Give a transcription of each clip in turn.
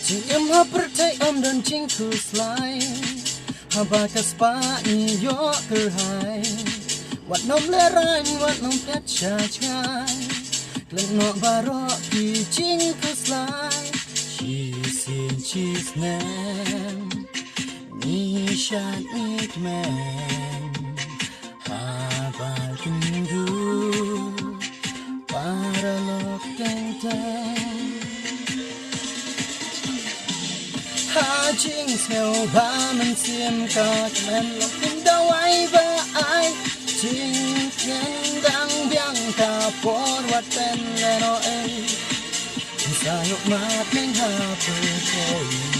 Jing em ha pertai dan jing ku slai Habakas pa ni yo kerhai Wat nom lerang wat nom pet cha chai Klen no baro ki jing ku slai Cheese in cheese man Ni shat ni man Habakin du Para lok teng teng Ha jing theo ba mình xiêm cả men lộc tình đau ai và ai jing thiên đang biang cả por wat ten le no ai sa yok mat ning ha pu koi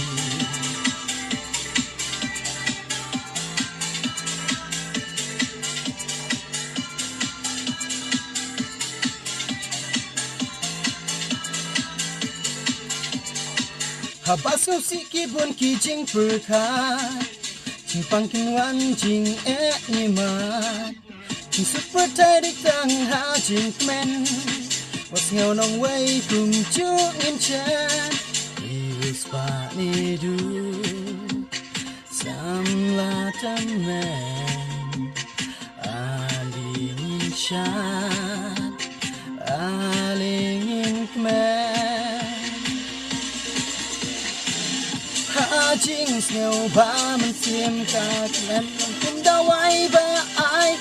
Habas ngau si ki bun ki jing per kha Jing pang kin wan jing ni ma Jing super tai dik tang ha jing men Was ngau nong wei kum chu in chan Is pa ni du Sam la tam men Ali in chan Ali in kmen Jing theo ba mình xiêm cả em lòng cũng đau ai và ai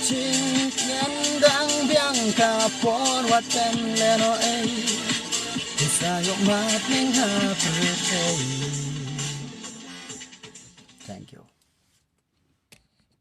Jing thiên đang biang cả por wat ten le no ai sa yok mat ning ha pu koi Thank you.